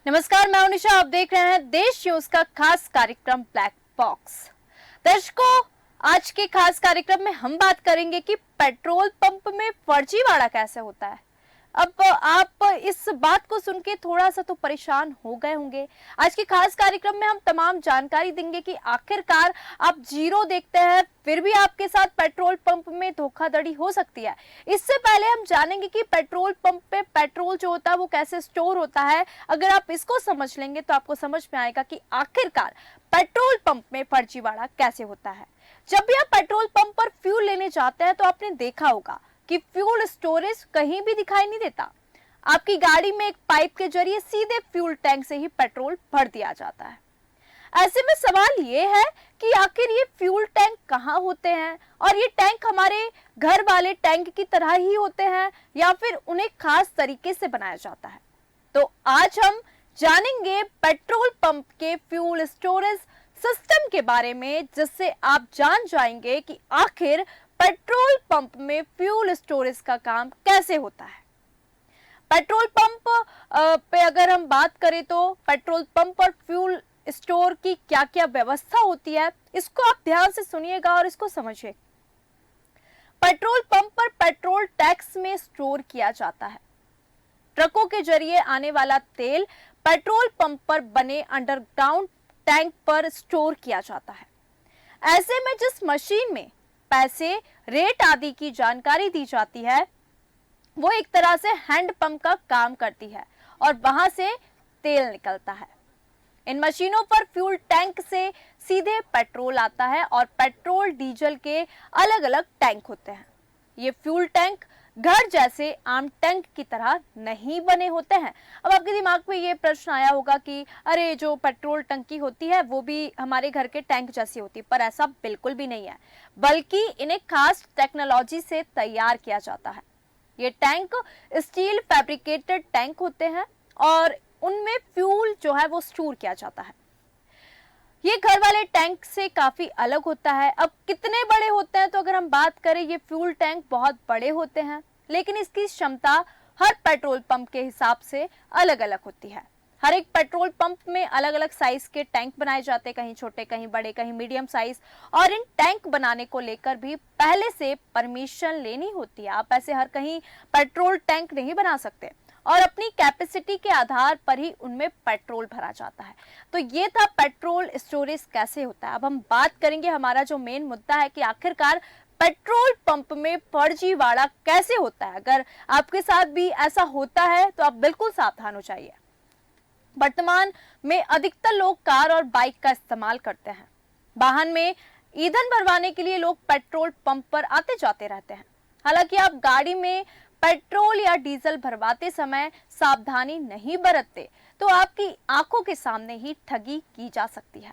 नमस्कार, मैं उनिशा। आप देख रहे हैं देश न्यूज का खास कार्यक्रम ब्लैक बॉक्स। दर्शकों, आज के खास कार्यक्रम में हम बात करेंगे कि पेट्रोल पंप में फर्जीवाड़ा कैसे होता है। अब आप इस बात को सुन के थोड़ा सा तो परेशान हो गए होंगे। आज के खास कार्यक्रम में हम तमाम जानकारी देंगे कि आखिरकार आप जीरो देखते हैं फिर भी आपके साथ पेट्रोल पंप में धोखाधड़ी हो सकती है। इससे पहले हम जानेंगे कि पेट्रोल पंप पे पेट्रोल जो होता है वो कैसे स्टोर होता है। अगर आप इसको समझ लेंगे तो आपको समझ में आएगा कि आखिरकार पेट्रोल पंप में फर्जीवाड़ा कैसे होता है। जब भी आप पेट्रोल पंप पर फ्यूल लेने जाते हैं तो आपने देखा होगा कि फ्यूल स्टोरेज कहीं भी दिखाई नहीं देता। आपकी गाड़ी में एक पाइप के जरिए सीधे फ्यूल टैंक से ही पेट्रोल भर दिया जाता है। ऐसे में सवाल ये है कि आखिर ये फ्यूल टैंक कहाँ होते हैं और ये टैंक हमारे घर वाले टैंक की तरह ही होते हैं या फिर उन्हें खास तरीके से बनाया जाता है। तो आज हम जानेंगे पेट्रोल पंप के फ्यूल स्टोरेज सिस्टम के बारे में, जिससे आप जान जाएंगे कि आखिर पेट्रोल पंप में फ्यूल स्टोरेज का काम कैसे होता है। पेट्रोल पंप पे अगर हम बात करें तो पेट्रोल पंप और फ्यूल स्टोर की क्या क्या व्यवस्था होती है, इसको आप ध्यान से सुनिएगा और इसको समझिए। पेट्रोल पंप पर पेट्रोल टैंक्स में स्टोर किया जाता है। ट्रकों के जरिए आने वाला तेल पेट्रोल पंप पर बने अंडरग्राउंड टैंक पर स्टोर किया जाता है। ऐसे में जिस मशीन में पैसे, रेट आदि की जानकारी दी जाती है वो एक तरह से हैंड पंप का काम करती है और वहां से तेल निकलता है। इन मशीनों पर फ्यूल टैंक से सीधे पेट्रोल आता है और पेट्रोल डीजल के अलग अलग टैंक होते हैं। ये फ्यूल टैंक घर जैसे आम टैंक की तरह नहीं बने होते हैं। अब आपके दिमाग में ये प्रश्न आया होगा कि अरे जो पेट्रोल टंकी होती है वो भी हमारे घर के टैंक जैसी होती है, पर ऐसा बिल्कुल भी नहीं है, बल्कि इन्हें खास टेक्नोलॉजी से तैयार किया जाता है। ये टैंक स्टील फैब्रिकेटेड टैंक होते हैं और उनमें फ्यूल जो है वो स्टोर किया जाता है। ये घर वाले टैंक से काफी अलग होता है। अब कितने बड़े होते हैं तो अगर हम बात करें, ये फ्यूल टैंक बहुत बड़े होते हैं, लेकिन इसकी क्षमता हर पेट्रोल पंप के हिसाब से अलग अलग होती है। हर एक पेट्रोल पंप में अलग अलग साइज के टैंक बनाए जाते हैं, कहीं छोटे, कहीं बड़े, कहीं मीडियम साइज। और इन टैंक बनाने को लेकर भी पहले से परमिशन लेनी होती है। आप ऐसे हर कहीं पेट्रोल टैंक नहीं बना सकते और अपनी कैपेसिटी के आधार पर ही उनमें पेट्रोल भरा जाता है। तो ये था पेट्रोल स्टोरेज कैसे होता है। अब हम बात करेंगे, हमारा जो मेन मुद्दा है कि आखिरकार पेट्रोल पंप में फर्जीवाड़ा कैसे होता है। अगर आपके साथ भी ऐसा होता है तो आप बिल्कुल सावधान हो जाइए। वर्तमान में अधिकतर लोग कार और बाइक का इस्तेमाल करते हैं। वाहन में ईंधन भरवाने के लिए लोग पेट्रोल पंप पर आते जाते रहते हैं। हालांकि आप गाड़ी में पेट्रोल या डीजल भरवाते समय सावधानी नहीं बरतते तो आपकी आंखों के सामने ही ठगी की जा सकती है।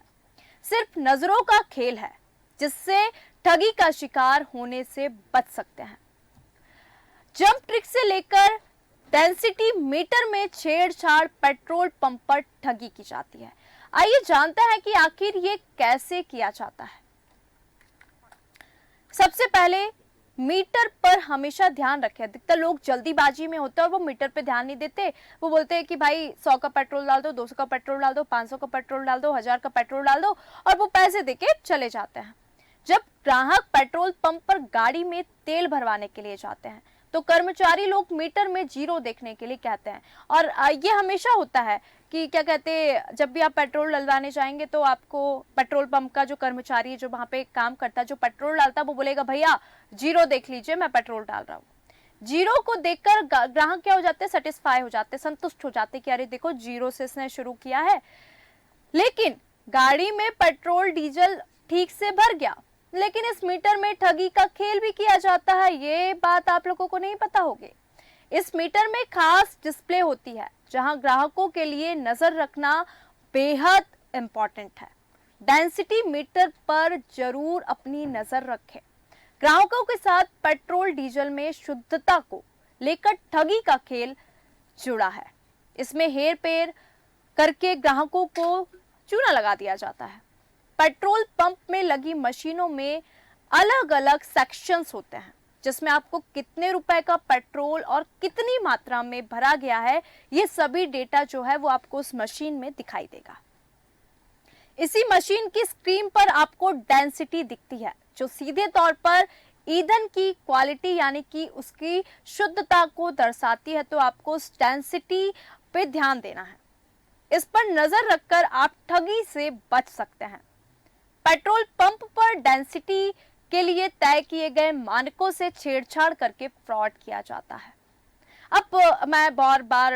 सिर्फ नजरों का खेल है जिससे ठगी का शिकार होने से बच सकते हैं। जंप ट्रिक से लेकर डेंसिटी मीटर में छेड़छाड़ पेट्रोल पंप पर ठगी की जाती है। आइए जानते हैं कि आखिर ये कैसे किया जाता है। सबसे पहले मीटर पर हमेशा ध्यान रखें। अधिकतर लोग जल्दीबाजी में होते हैं और वो मीटर पे ध्यान नहीं देते। वो बोलते हैं कि भाई 100 का पेट्रोल डाल दो, 200 का पेट्रोल डाल दो, 500 का पेट्रोल डाल दो, 1000 का पेट्रोल डाल दो और वो पैसे देके चले जाते हैं। जब ग्राहक पेट्रोल पंप पर गाड़ी में तेल भरवाने के लिए जाते हैं तो कर्मचारी लोग मीटर में जीरो देखने के लिए कहते हैं। और ये हमेशा होता है कि क्या कहते हैं, जब भी आप पेट्रोल डलवाने जाएंगे तो आपको पेट्रोल पंप का जो कर्मचारी है, जो वहां पे काम करता है, जो पेट्रोल डालता है, वो बोलेगा भैया जीरो देख लीजिए, मैं पेट्रोल डाल रहा हूँ। जीरो को देखकर ग्राहक क्या हो जाते हैं, सेटिस्फाई हो जाते हैं, संतुष्ट हो जाते हैं कि अरे देखो जीरो से इसने शुरू किया है। लेकिन गाड़ी में पेट्रोल डीजल ठीक से भर गया, लेकिन इस मीटर में ठगी का खेल भी किया जाता है। ये बात आप लोगों को नहीं पता होगी। इस मीटर में खास डिस्प्ले होती है जहां ग्राहकों के लिए नजर रखना बेहद इंपॉर्टेंट है। डेंसिटी मीटर पर जरूर अपनी नजर रखें। ग्राहकों के साथ पेट्रोल डीजल में शुद्धता को लेकर ठगी का खेल जुड़ा है। इसमें हेर फेर करके ग्राहकों को चूना लगा दिया जाता है। पेट्रोल पंप में लगी मशीनों में अलग अलग सेक्शंस होते हैं जिसमें आपको कितने रुपए का पेट्रोल और कितनी मात्रा में भरा गया है, ये सभी डेटा जो है वो आपको उस मशीन में दिखाई देगा। इसी मशीन की स्क्रीन पर आपको डेंसिटी दिखती है, जो सीधे तौर पर ईंधन की क्वालिटी यानी कि उसकी शुद्धता को दर्शाती है। तो आपको उस डेंसिटी पे ध्यान देना है। इस पर नजर रखकर आप ठगी से बच सकते हैं। पेट्रोल पंप पर डेंसिटी के लिए तय किए गए मानकों से छेड़छाड़ करके फ्रॉड किया जाता है। अब मैं बार बार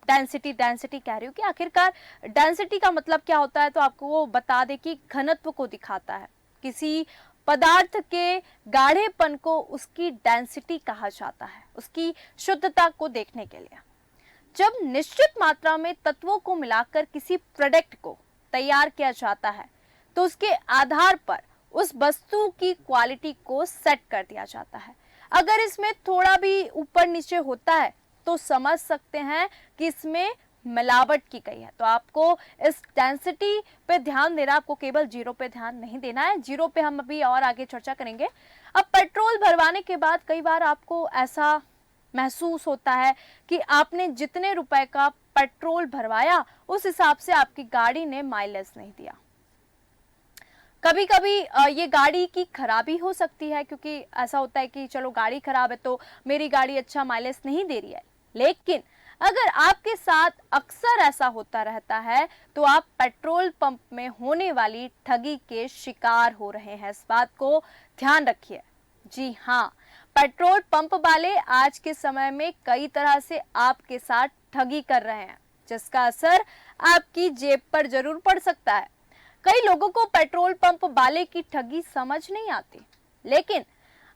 डेंसिटी डेंसिटी कह रही हूँ कि आखिरकार डेंसिटी का मतलब क्या होता है, तो आपको वो बता दे कि घनत्व को दिखाता है। किसी पदार्थ के गाढ़ेपन को उसकी डेंसिटी कहा जाता है, उसकी शुद्धता को देखने के लिए। जब निश्चित मात्रा में तत्वों को मिलाकर किसी प्रोडक्ट को तैयार किया जाता है, तो उसके आधार पर उस वस्तु की क्वालिटी को सेट कर दिया जाता है। अगर इसमें थोड़ा भी ऊपर नीचे होता है तो समझ सकते हैं कि इसमें मिलावट की गई है। तो आपको इस डेंसिटी पे ध्यान देना, आपको केवल जीरो पे ध्यान नहीं देना है। जीरो पे हम अभी और आगे चर्चा करेंगे। अब पेट्रोल भरवाने के बाद कई बार आपको ऐसा महसूस होता है कि आपने जितने रुपए का पेट्रोल भरवाया उस हिसाब से आपकी गाड़ी ने माइलेज नहीं दिया। कभी कभी ये गाड़ी की खराबी हो सकती है, क्योंकि ऐसा होता है कि चलो गाड़ी खराब है तो मेरी गाड़ी अच्छा माइलेज नहीं दे रही है। लेकिन अगर आपके साथ अक्सर ऐसा होता रहता है तो आप पेट्रोल पंप में होने वाली ठगी के शिकार हो रहे हैं। इस बात को ध्यान रखिए। जी हाँ, पेट्रोल पंप वाले आज के समय में कई तरह से आपके साथ ठगी कर रहे हैं, जिसका असर आपकी जेब पर जरूर पड़ सकता है। कई लोगों को पेट्रोल पंप वाले की ठगी समझ नहीं आती, लेकिन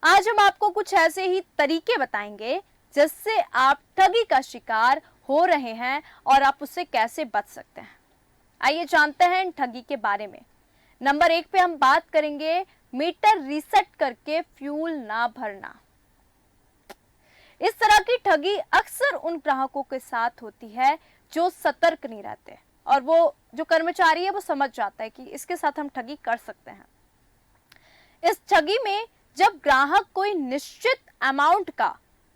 आज हम आपको कुछ ऐसे ही तरीके बताएंगे जिससे आप ठगी का शिकार हो रहे हैं और आप उससे कैसे बच सकते हैं। आइए जानते हैं इन ठगी के बारे में। नंबर 1 पे हम बात करेंगे मीटर रीसेट करके फ्यूल ना भरना। इस तरह की ठगी अक्सर उन ग्राहकों के साथ होती है जो सतर्क नहीं रहते, और वो जो कर्मचारी है वो समझ जाता है कि इसके साथ हम ठगी कर सकते हैं। इस ठगी में जब ग्राहक कोई निश्चित अमाउंट का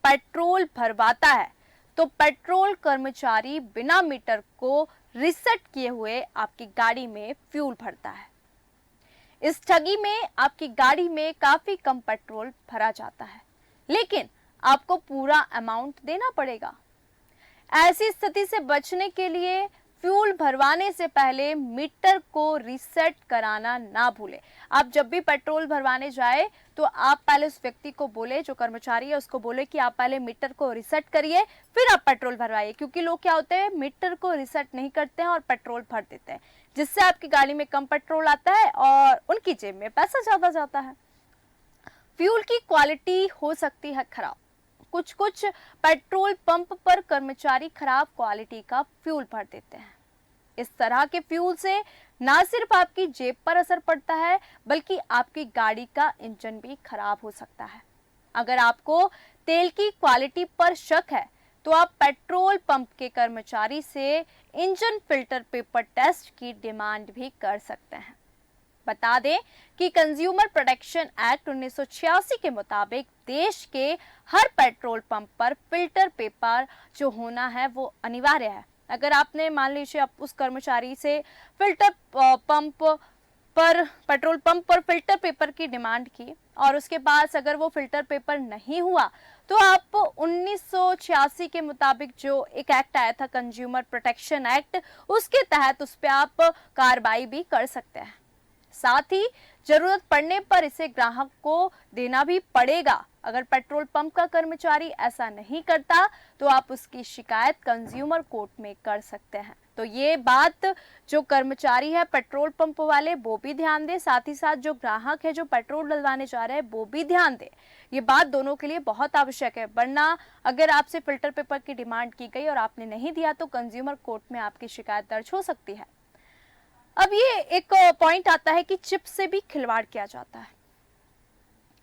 पेट्रोल भरवाता है तो पेट्रोल कर्मचारी बिना मीटर को रीसेट किए हुए आपकी गाड़ी में फ्यूल भरता है। इस ठगी में आपकी गाड़ी में काफी कम पेट्रोल भरा जाता है, लेकिन आपको पूरा अमाउंट देना पड़ेगा। ऐसी स्थिति से बचने के लिए फ्यूल भरवाने से पहले मीटर को रीसेट कराना ना भूलें। आप जब भी पेट्रोल भरवाने जाए तो आप पहले उस व्यक्ति को बोले, जो कर्मचारी है उसको बोले कि आप पहले मीटर को रीसेट करिए फिर आप पेट्रोल भरवाइए। क्योंकि लोग क्या होते हैं, मीटर को रीसेट नहीं करते हैं और पेट्रोल भर देते हैं, जिससे आपकी गाड़ी में कम पेट्रोल आता है और उनकी जेब में पैसा ज्यादा जाता है। फ्यूल की क्वालिटी हो सकती है खराब। कुछ पेट्रोल पंप पर कर्मचारी खराब क्वालिटी का फ्यूल भर देते हैं। इस तरह के फ्यूल से ना सिर्फ आपकी जेब पर असर पड़ता है, बल्कि आपकी गाड़ी का इंजन भी खराब हो सकता है। अगर आपको तेल की क्वालिटी पर शक है तो आप पेट्रोल पंप के कर्मचारी से इंजन फिल्टर पेपर टेस्ट की डिमांड भी कर सकते हैं। बता दें कि कंज्यूमर प्रोटेक्शन एक्ट 1986 के मुताबिक देश के हर पेट्रोल पंप पर फिल्टर पेपर जो होना है वो अनिवार्य है। अगर आपने मान लीजिए आप उस कर्मचारी से फिल्टर पंप पर पेट्रोल पंप पर फिल्टर पेपर की डिमांड की और उसके पास अगर वो फिल्टर पेपर नहीं हुआ तो आप 1986 के मुताबिक जो एक एक्ट आया था कंज्यूमर प्रोटेक्शन एक्ट, उसके तहत उस पर आप कार्रवाई भी कर सकते हैं। साथ ही जरूरत पड़ने पर इसे ग्राहक को देना भी पड़ेगा। अगर पेट्रोल पंप का कर्मचारी ऐसा नहीं करता तो आप उसकी शिकायत कंज्यूमर कोर्ट में कर सकते हैं। तो ये बात जो कर्मचारी है पेट्रोल पंप वाले वो भी ध्यान दे, साथ ही साथ जो ग्राहक है जो पेट्रोल डलवाने जा रहे हैं वो भी ध्यान दे। ये बात दोनों के लिए बहुत आवश्यक है, वरना अगर आपसे फिल्टर पेपर की डिमांड की गई और आपने नहीं दिया तो कंज्यूमर कोर्ट में आपकी शिकायत दर्ज हो सकती है। अब ये एक पॉइंट आता है कि चिप से भी खिलवाड़ किया जाता है।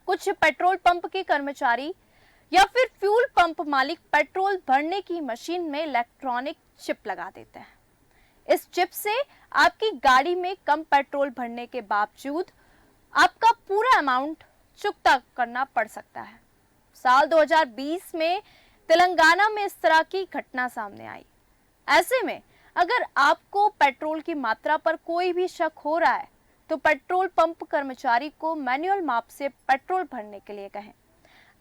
कुछ पेट्रोल पंप के कर्मचारी या फिर फ्यूल पंप मालिक पेट्रोल भरने की मशीन में इलेक्ट्रॉनिक चिप लगा देते हैं। इस चिप से आपकी गाड़ी में कम पेट्रोल भरने के बावजूद आपका पूरा अमाउंट चुकता करना पड़ सकता है। साल 2020 में तेलंगाना में इस तरह की घटना सामने आई। ऐसे में अगर आपको पेट्रोल की मात्रा पर कोई भी शक हो रहा है तो पेट्रोल पंप कर्मचारी को मैनुअल माप से पेट्रोल भरने के लिए कहें।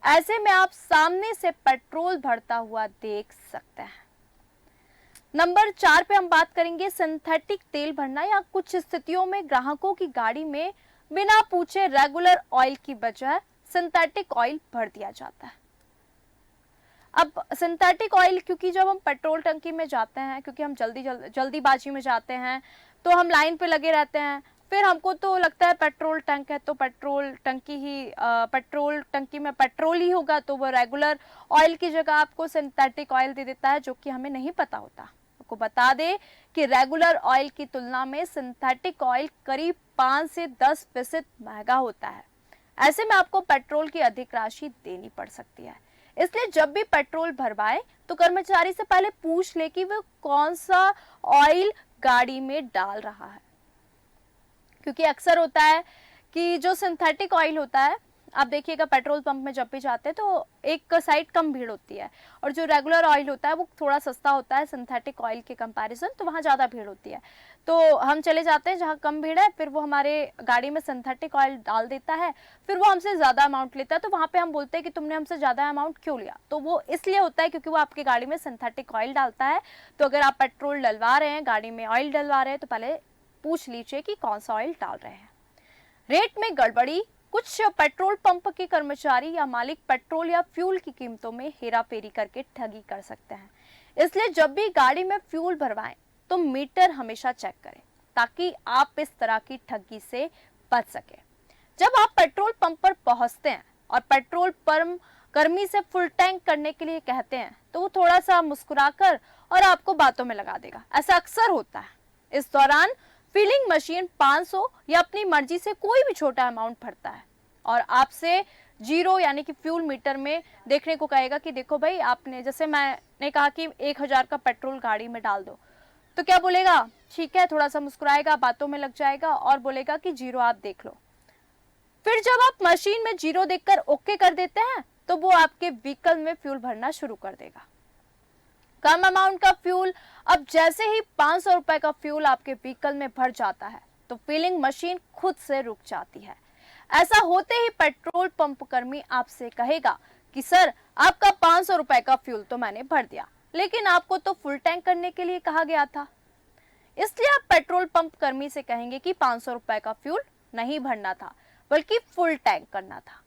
ऐसे में आप सामने से पेट्रोल भरता हुआ देख सकते हैं। नंबर 4 पे हम बात करेंगे सिंथेटिक तेल भरना, या कुछ स्थितियों में ग्राहकों की गाड़ी में बिना पूछे रेगुलर ऑयल की बजाय सिंथेटिक ऑयल भर दिया जाता है। अब सिंथेटिक ऑयल, क्योंकि जब हम पेट्रोल टंकी में जाते हैं, क्योंकि हम जल्दीबाजी में जाते हैं तो हम लाइन पे लगे रहते हैं, फिर हमको तो लगता है पेट्रोल टंक है तो पेट्रोल टंकी में पेट्रोल ही होगा, तो वो रेगुलर ऑयल की जगह आपको सिंथेटिक ऑयल दे देता है, जो कि हमें नहीं पता होता। आपको बता दे कि रेगुलर ऑयल की तुलना में सिंथेटिक ऑयल करीब 5 से 10% महंगा होता है। ऐसे में आपको पेट्रोल की अधिक राशि देनी पड़ सकती है। इसलिए जब भी पेट्रोल भरवाए तो कर्मचारी से पहले पूछ ले कि वो कौन सा ऑयल गाड़ी में डाल रहा है, क्योंकि अक्सर होता है कि जो सिंथेटिक ऑयल होता है, आप देखिएगा पेट्रोल पंप में जब भी जाते हैं तो एक साइड कम भीड़ होती है, और जो रेगुलर ऑयल होता है वो थोड़ा सस्ता होता है सिंथेटिक ऑयल के कंपैरिजन, तो वहाँ ज़्यादा भीड़ होती है। तो हम चले जाते हैं जहाँ कम भीड़ है, फिर वो हमारे गाड़ी में सिंथेटिक ऑयल डाल देता है, फिर वो हमसे ज़्यादा अमाउंट लेता है। तो वहाँ पे हम बोलते हैं कि तुमने हमसे ज़्यादा अमाउंट क्यों लिया, तो वो इसलिए होता है क्योंकि वो आपकी गाड़ी में सिंथेटिक ऑयल डालता है। तो अगर आप पेट्रोल डलवा रहे हैं, गाड़ी में ऑयल डलवा रहे हैं, तो पहले पूछ लीजिए कि कौन सा ऑयल डाल रहे हैं। रेट में गड़बड़ी, कुछ पेट्रोल पंप के कर्मचारी या मालिक पेट्रोल या फ्यूल की कीमतों में हेराफेरी करके ठगी कर सकते हैं। इसलिए जब भी गाड़ी में फ्यूल भरवाएं तो मीटर हमेशा चेक करें, ताकि आप इस तरह की ठगी से बच सके। जब आप पेट्रोल पंप पर पहुंचते हैं और पेट्रोल पंप कर्मी से फुल टैंक करने के लिए कहते हैं, तो वो थोड़ा सा मुस्कुराकर और आपको बातों में लगा देगा। ऐसा अक्सर होता है। इस दौरान फिलिंग मशीन 500 या अपनी मर्जी से कोई भी छोटा अमाउंट भरता है और आपसे जीरो यानी कि फ्यूल मीटर में देखने को कहेगा कि देखो भाई, आपने, जैसे मैंने कहा कि 1000 का पेट्रोल गाड़ी में डाल दो, तो क्या बोलेगा, ठीक है, थोड़ा सा मुस्कुराएगा, बातों में लग जाएगा और बोलेगा कि जीरो आप देख लो। फिर जब आप मशीन में जीरो देखकर ओके कर देते हैं तो वो आपके व्हीकल में फ्यूल भरना शुरू कर देगा। कम अमाउंट का फ्यूल, अब जैसे ही 500 रुपए का फ्यूल आपके व्हीकल में भर जाता है तो फिलिंग मशीन खुद से रुक जाती है। ऐसा होते ही पेट्रोल पंप कर्मी आपसे कहेगा कि सर, आपका 500 रुपए का फ्यूल तो मैंने भर दिया, लेकिन आपको तो फुल टैंक करने के लिए कहा गया था। इसलिए आप पेट्रोल पंप कर्मी से कहेंगे कि 500 रुपए का फ्यूल नहीं भरना था, बल्कि फुल टैंक करना था।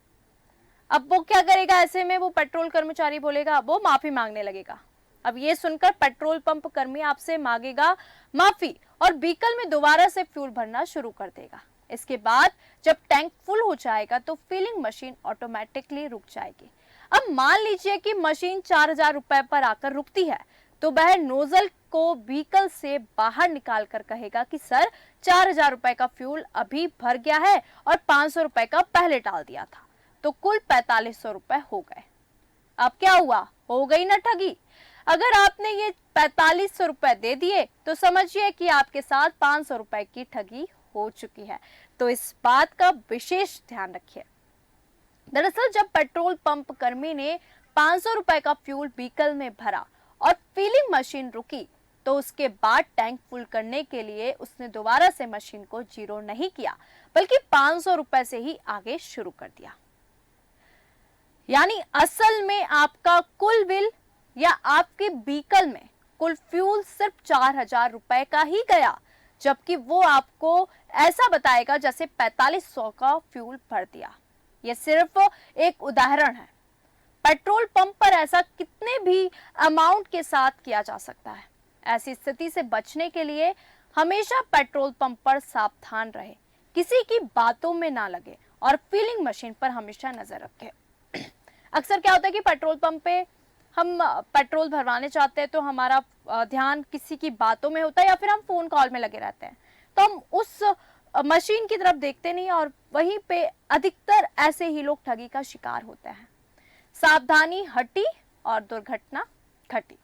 अब वो क्या करेगा, ऐसे में वो पेट्रोल कर्मचारी बोलेगा, वो माफी मांगने लगेगा। अब ये सुनकर पेट्रोल पंप कर्मी आपसे मांगेगा माफी और व्हीकल में दोबारा से फ्यूल भरना शुरू कर देगा। इसके बाद जब टैंक फुल हो जाएगा तो फिलिंग मशीन ऑटोमेटिकली रुक जाएगी। अब मान लीजिए कि मशीन 4000 रुपए पर आकर रुकती है, तो वह नोजल को व्हीकल से बाहर निकाल कर कहेगा कि सर, 4000 रुपए का फ्यूल अभी भर गया है और 500 रुपए का पहले डाल दिया था, तो कुल 4500 रुपए हो गए। अब क्या हुआ, हो गई ना ठगी। अगर आपने ये 4500 रुपए दे दिए तो समझिए कि आपके साथ 500 रुपए की ठगी हो चुकी है। तो इस बात का विशेष ध्यान रखिए। दरअसल जब पेट्रोल पंप कर्मी ने 500 रुपए का फ्यूल व्हीकल में भरा और फिलिंग मशीन रुकी, तो उसके बाद टैंक फुल करने के लिए उसने दोबारा से मशीन को जीरो नहीं किया, बल्कि 500 रुपए से ही आगे शुरू कर दिया। यानी असल में आपका कुल बिल या आपके व्हीकल में कुल फ्यूल सिर्फ 4000 रुपए का ही गया, जबकि वो आपको ऐसा बताएगा जैसे 4500 का फ्यूल भर दिया। यह सिर्फ एक उदाहरण है। पेट्रोल पंप पर ऐसा कितने भी अमाउंट के साथ किया जा सकता है। ऐसी स्थिति से बचने के लिए हमेशा पेट्रोल पंप पर सावधान रहे, किसी की बातों में ना लगे और फिलिंग मशीन पर हमेशा नजर रखें। अक्सर क्या होता है कि पेट्रोल पंप पे हम पेट्रोल भरवाने चाहते हैं तो हमारा ध्यान किसी की बातों में होता है या फिर हम फोन कॉल में लगे रहते हैं, तो हम उस मशीन की तरफ देखते नहीं और वहीं पे अधिकतर ऐसे ही लोग ठगी का शिकार होते हैं। सावधानी हटी और दुर्घटना घटी।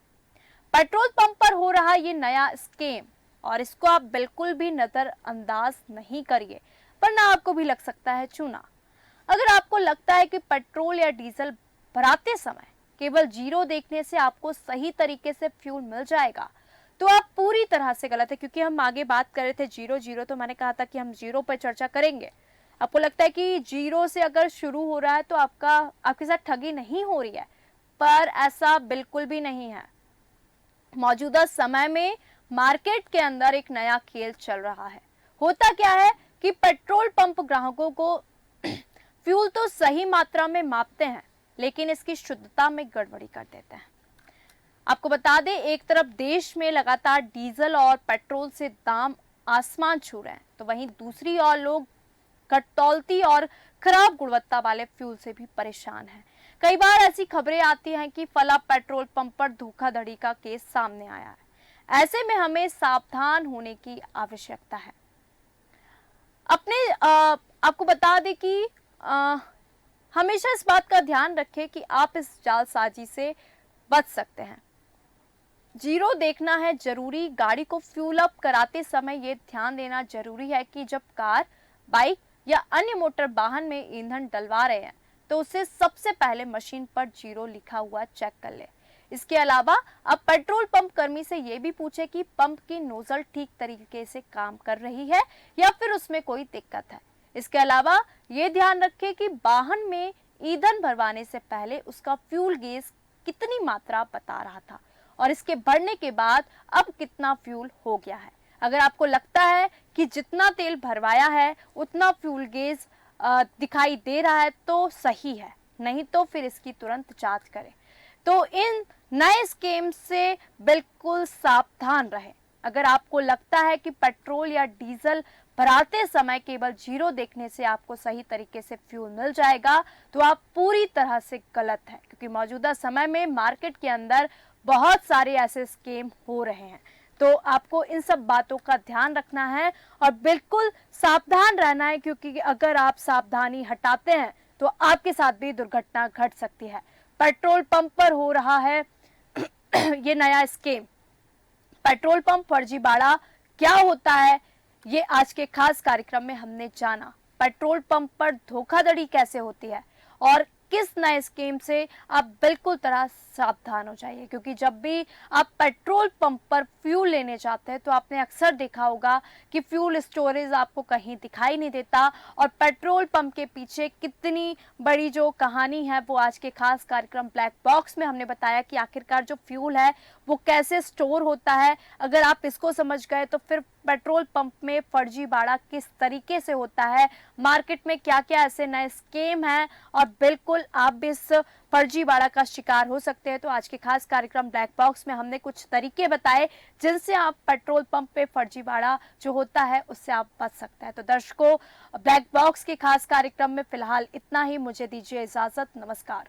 पेट्रोल पंप पर हो रहा ये नया स्कैम, और इसको आप बिल्कुल भी नजरअंदाज नहीं करिए, वरना आपको भी लग सकता है चूना। अगर आपको लगता है कि पेट्रोल या डीजल भराते समय केवल जीरो देखने से आपको सही तरीके से फ्यूल मिल जाएगा, तो आप पूरी तरह से गलत है। क्योंकि हम आगे बात कर रहे थे जीरो जीरो, तो मैंने कहा था कि हम जीरो पर चर्चा करेंगे। आपको लगता है कि जीरो से अगर शुरू हो रहा है तो आपके साथ ठगी नहीं हो रही है, पर ऐसा बिल्कुल भी नहीं है। मौजूदा समय में मार्केट के अंदर एक नया खेल चल रहा है। होता क्या है कि पेट्रोल पंप ग्राहकों को फ्यूल तो सही मात्रा में मापते हैं, लेकिन इसकी शुद्धता में गड़बड़ी कर देते हैं। आपको बता दें, एक तरफ देश में लगातार डीजल और पेट्रोल से दाम आसमान छू रहे हैं, तो वहीं दूसरी ओर लोग कटौती और खराब गुणवत्ता वाले फ्यूल से भी परेशान हैं। कई बार ऐसी खबरें आती हैं कि फला पेट्रोल पंप पर धोखाधड़ी का केस सामने आया है। ऐसे में हमें सावधान होने की आवश्यकता है। आपको बता दें कि हमेशा इस बात का ध्यान रखें कि आप इस जालसाजी से बच सकते हैं। जीरो देखना है जरूरी, गाड़ी को फ्यूल अप कराते समय ये ध्यान देना जरूरी है कि जब कार, बाइक या अन्य मोटर वाहन में ईंधन डलवा रहे हैं तो उसे सबसे पहले मशीन पर जीरो लिखा हुआ चेक कर ले। इसके अलावा अब पेट्रोल पंप कर्मी से ये भी पूछे कि पंप की नोजल ठीक तरीके से काम कर रही है या फिर उसमें कोई दिक्कत है। इसके अलावा ये ध्यान रखें कि वाहन में ईंधन भरवाने से पहले उसका फ्यूल गेज कितनी मात्रा बता रहा था और इसके भरने के बाद अब कितना फ्यूल हो गया है। अगर आपको लगता है कि जितना तेल भरवाया है उतना फ्यूल गेज दिखाई दे रहा है तो सही है, नहीं तो फिर इसकी तुरंत जांच करें। तो इन नए स्कीम से बिल्कुल सावधान रहें। अगर आपको लगता है कि पेट्रोल या डीजल भराते समय केवल जीरो देखने से आपको सही तरीके से फ्यूल मिल जाएगा, तो आप पूरी तरह से गलत हैं। क्योंकि मौजूदा समय में मार्केट के अंदर बहुत सारे ऐसे स्कीम हो रहे हैं, तो आपको इन सब बातों का ध्यान रखना है और बिल्कुल सावधान रहना है। क्योंकि अगर आप सावधानी हटाते हैं तो आपके साथ भी दुर्घटना घट सकती है। पेट्रोल पंप पर हो रहा है ये नया स्कीम। पेट्रोल पंप फर्जीवाड़ा क्या होता है, ये आज के खास कार्यक्रम में हमने जाना। पेट्रोल पंप पर धोखाधड़ी कैसे होती है और किस नए स्कीम से आप बिल्कुल तरह सावधान हो जाइए। क्योंकि जब भी आप पेट्रोल पंप पर फ्यूल लेने जाते हैं तो आपने अक्सर देखा होगा कि फ्यूल स्टोरेज आपको कहीं दिखाई नहीं देता और पेट्रोल पंप के पीछे कितनी बड़ी जो कहानी है वो आज के खास कार्यक्रम ब्लैक बॉक्स में हमने बताया कि आखिरकार जो फ्यूल है वो कैसे स्टोर होता है। अगर आप इसको समझ गए तो फिर पेट्रोल पंप में फर्जीवाड़ा किस तरीके से होता है, मार्केट में क्या क्या ऐसे नए स्कीम हैं और बिल्कुल आप भी इस फर्जीवाड़ा का शिकार हो सकते हैं। तो आज के खास कार्यक्रम ब्लैक बॉक्स में हमने कुछ तरीके बताए जिनसे आप पेट्रोल पंप पे फर्जीवाड़ा जो होता है उससे आप बच सकते हैं। तो दर्शकों, ब्लैक बॉक्स के खास कार्यक्रम में फिलहाल इतना ही। मुझे दीजिए इजाजत। नमस्कार।